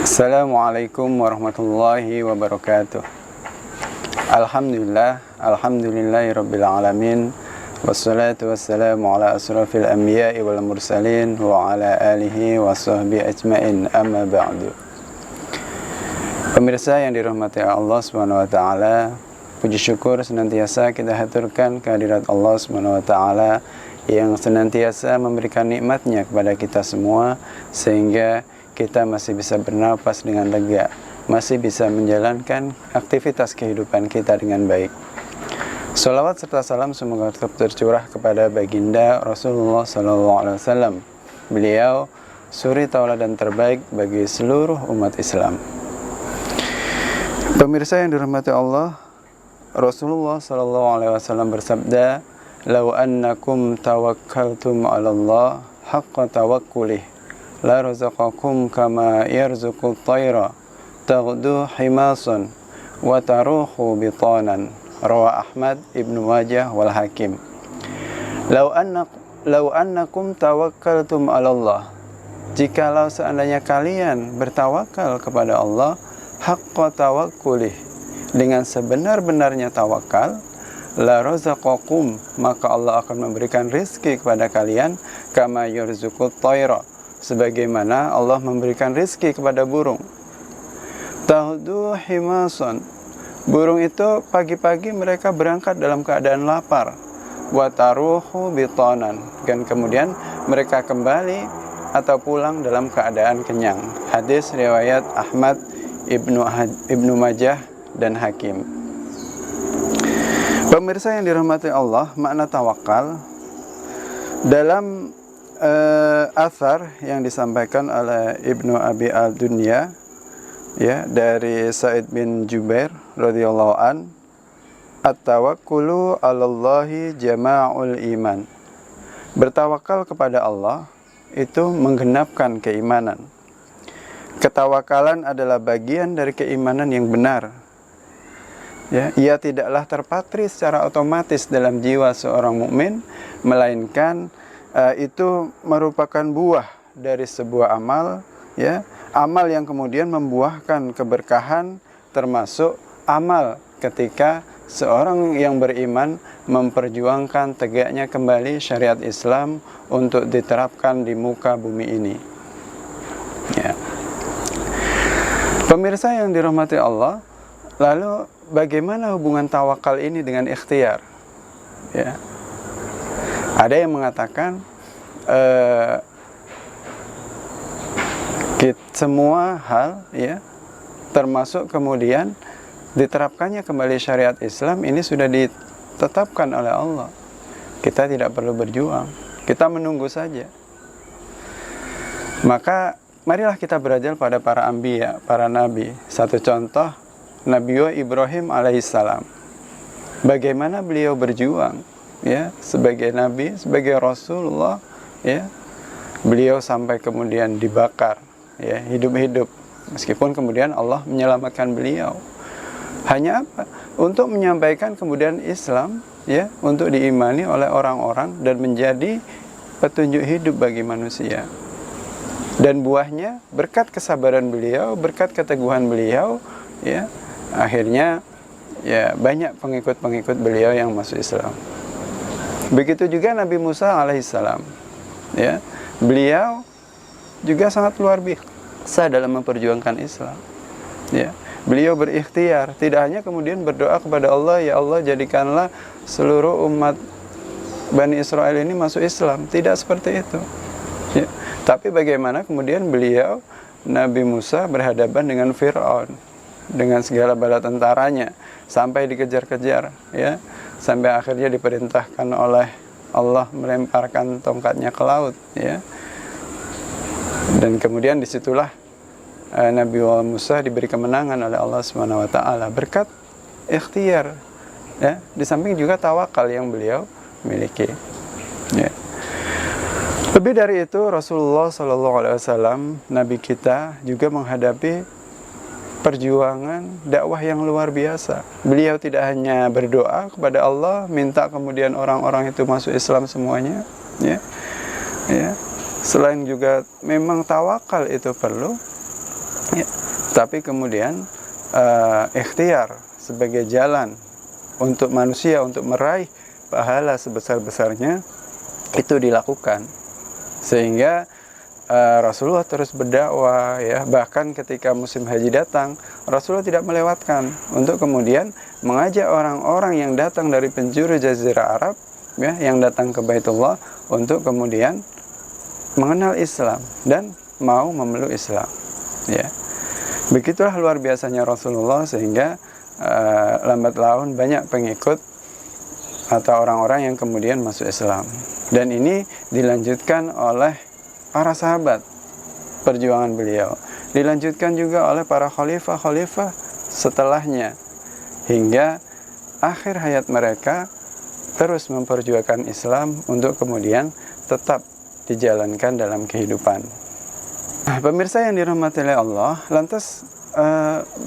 Assalamualaikum warahmatullahi wabarakatuh. Alhamdulillahirabbil alamin. Wassalatu wassalamu ala asrafil anbiya'i wal mursalin wa ala alihi wa sahbihi ajmain, amma ba'du. Pemirsa yang dirahmati Allah Subhanahu wa taala, puji syukur senantiasa kita haturkan kehadirat Allah Subhanahu wa taala yang senantiasa memberikan nikmatnya kepada kita semua, sehingga kita masih bisa bernapas dengan lega, masih bisa menjalankan aktivitas kehidupan kita dengan baik. Sholawat serta salam semoga tetap tercurah kepada baginda Rasulullah SAW. Beliau suri tauladan terbaik bagi seluruh umat Islam. Pemirsa yang dirahmati Allah, Rasulullah SAW bersabda, "Lau annakum tawakkaltum 'ala Allah haqqa tawakkulih la razaqakum kama yarzuqut tayra taghdu himasan wa taruhu bitanan." Rawah Ahmad, Ibnu Majah wal Hakim. Lau annakum tawakkaltum 'ala Allah, jikalau seandainya kalian bertawakal kepada Allah haqqa tawakkulih, dengan sebenar-benarnya tawakal, la razaqakum, maka Allah akan memberikan rizki kepada kalian, kama yarzuqut tayra, sebagaimana Allah memberikan rizki kepada burung. Tahdu himason, burung itu pagi-pagi mereka berangkat dalam keadaan lapar. Wa taruhu bitanan, dan kemudian mereka kembali atau pulang dalam keadaan kenyang. Hadis riwayat Ahmad, Ibnu Majah dan Hakim. Pemirsa yang dirahmati Allah, makna tawakal dalam athar yang disampaikan oleh Ibnu Abi al-Dunya, ya, dari Sa'id bin Jubair radhiyallahu an, at-tawakkulu 'alallahi jama'ul iman, bertawakal kepada Allah itu menggenapkan keimanan. Ketawakalan adalah bagian dari keimanan yang benar. Ya, ia tidaklah terpatri secara otomatis dalam jiwa seorang mukmin, melainkan itu merupakan buah dari sebuah amal, ya, amal yang kemudian membuahkan keberkahan, termasuk amal ketika seorang yang beriman memperjuangkan tegaknya kembali syariat Islam untuk diterapkan di muka bumi ini. Ya. Pemirsa yang dirahmati Allah, lalu bagaimana hubungan tawakal ini dengan ikhtiar? Ya. Ada yang mengatakan semua hal, ya, termasuk kemudian diterapkannya kembali syariat Islam ini sudah ditetapkan oleh Allah. Kita tidak perlu berjuang, kita menunggu saja. Maka marilah kita belajar pada para anbiya, para nabi. Satu contoh, Nabi Ibrahim alaihissalam. Bagaimana beliau berjuang, ya, sebagai nabi, sebagai Rasulullah, ya. Beliau sampai kemudian dibakar, ya, hidup-hidup. Meskipun kemudian Allah menyelamatkan beliau. Hanya apa? Untuk menyampaikan kemudian Islam, ya, untuk diimani oleh orang-orang dan menjadi petunjuk hidup bagi manusia. Dan buahnya berkat kesabaran beliau, berkat keteguhan beliau, ya, akhirnya, ya, banyak pengikut-pengikut beliau yang masuk Islam. Begitu juga Nabi Musa alaihissalam, ya, beliau juga sangat luar biasa dalam memperjuangkan Islam. Ya, beliau berikhtiar, tidak hanya kemudian berdoa kepada Allah, ya Allah jadikanlah seluruh umat Bani Israel ini masuk Islam. Tidak seperti itu. Ya, tapi bagaimana kemudian beliau, Nabi Musa, berhadapan dengan Fir'aun dengan segala bala tentaranya, sampai dikejar-kejar, ya, sampai akhirnya diperintahkan oleh Allah melemparkan tongkatnya ke laut, ya. Dan kemudian disitulah Nabi Musa diberi kemenangan oleh Allah Subhanahu wa taala berkat ikhtiar, ya, di samping juga tawakal yang beliau miliki, ya. Lebih dari itu, Rasulullah SAW, Nabi kita, juga menghadapi perjuangan dakwah yang luar biasa. Beliau tidak hanya berdoa kepada Allah, minta kemudian orang-orang itu masuk Islam semuanya, ya, ya. Selain juga memang tawakal itu perlu, ya. Tapi kemudian ikhtiar sebagai jalan untuk manusia untuk meraih pahala sebesar-besarnya itu dilakukan, sehingga Rasulullah terus berdakwah, ya. Bahkan ketika musim haji datang, Rasulullah tidak melewatkan untuk kemudian mengajak orang-orang yang datang dari penjuru Jazirah Arab, ya, yang datang ke Baitullah untuk kemudian mengenal Islam dan mau memeluk Islam, ya. Begitulah luar biasanya Rasulullah, sehingga lambat laun banyak pengikut atau orang-orang yang kemudian masuk Islam. Dan ini dilanjutkan oleh para sahabat perjuangan beliau, dilanjutkan juga oleh para khalifah-khalifah setelahnya, hingga akhir hayat mereka terus memperjuangkan Islam untuk kemudian tetap dijalankan dalam kehidupan. Nah, pemirsa yang dirahmati oleh Allah, lantas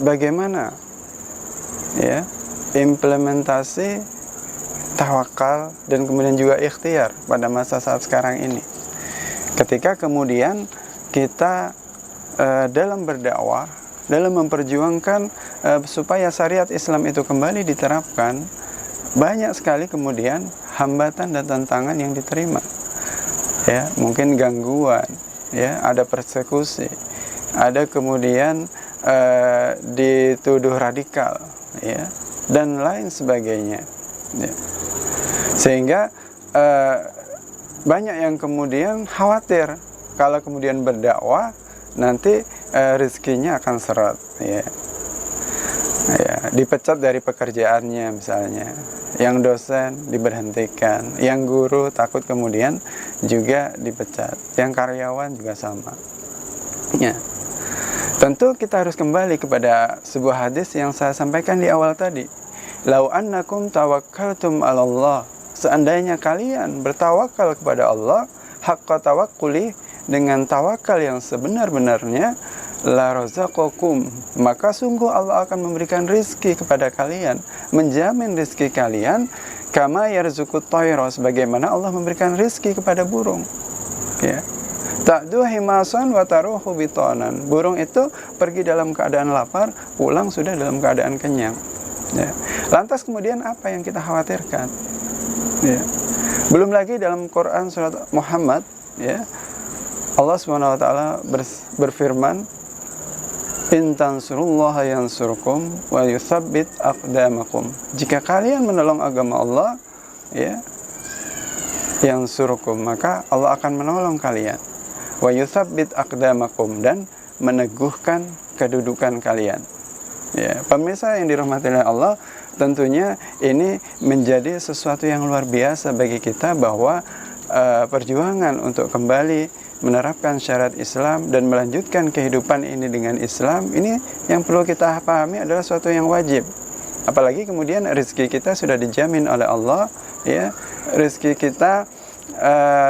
bagaimana, ya, implementasi tawakal dan kemudian juga ikhtiar pada masa saat sekarang ini? Ketika kemudian kita dalam berdakwah, dalam memperjuangkan supaya syariat Islam itu kembali diterapkan, banyak sekali kemudian hambatan dan tantangan yang diterima, ya. Mungkin gangguan, ya, ada persekusi, ada kemudian dituduh radikal, ya, dan lain sebagainya, ya. Sehingga banyak yang kemudian khawatir kalau kemudian berdakwah nanti rezekinya akan seret, ya. Ya, dipecat dari pekerjaannya misalnya, yang dosen diberhentikan, yang guru takut kemudian juga dipecat, yang karyawan juga sama, ya. Tentu kita harus kembali kepada sebuah hadis yang saya sampaikan di awal tadi. Lau annakum tawakkaltum 'ala Allah, seandainya kalian bertawakal kepada Allah haqqa tawakkuli, dengan tawakal yang sebenar-benarnya, la razaqakum, maka sungguh Allah akan memberikan rizki kepada kalian, menjamin rizki kalian, kama yarzuqut tayra, sebagaimana Allah memberikan rizki kepada burung, ya. Ta'du himasan wa taruhu bitanan, burung itu pergi dalam keadaan lapar, pulang sudah dalam keadaan kenyang, ya. Lantas kemudian apa yang kita khawatirkan, ya. Belum lagi dalam Quran surat Muhammad, ya, Allah Subhanahu wa taala berfirman, in tansurullaha yansurkum wa yutsabbit aqdamakum, jika kalian menolong agama Allah, ya, yansurkum, maka Allah akan menolong kalian, wa yutsabbit aqdamakum, dan meneguhkan kedudukan kalian, ya. Pemirsa yang dirahmati oleh Allah, tentunya ini menjadi sesuatu yang luar biasa bagi kita, bahwa perjuangan untuk kembali menerapkan syariat Islam dan melanjutkan kehidupan ini dengan Islam, ini yang perlu kita pahami adalah suatu yang wajib. Apalagi kemudian rezeki kita sudah dijamin oleh Allah, ya. Rezeki kita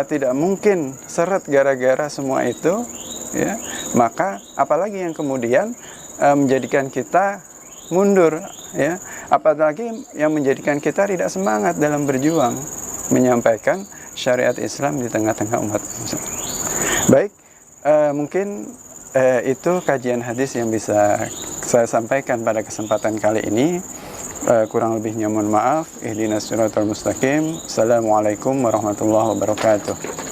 tidak mungkin seret gara-gara semua itu, ya. Maka apalagi yang kemudian menjadikan kita mundur, ya. Apalagi yang menjadikan kita tidak semangat dalam berjuang menyampaikan syariat Islam di tengah-tengah umat Islam. Baik, mungkin itu kajian hadis yang bisa saya sampaikan pada kesempatan kali ini. Kurang lebihnya mohon maaf. Ihdinas siratal mustaqim. Assalamualaikum warahmatullahi wabarakatuh.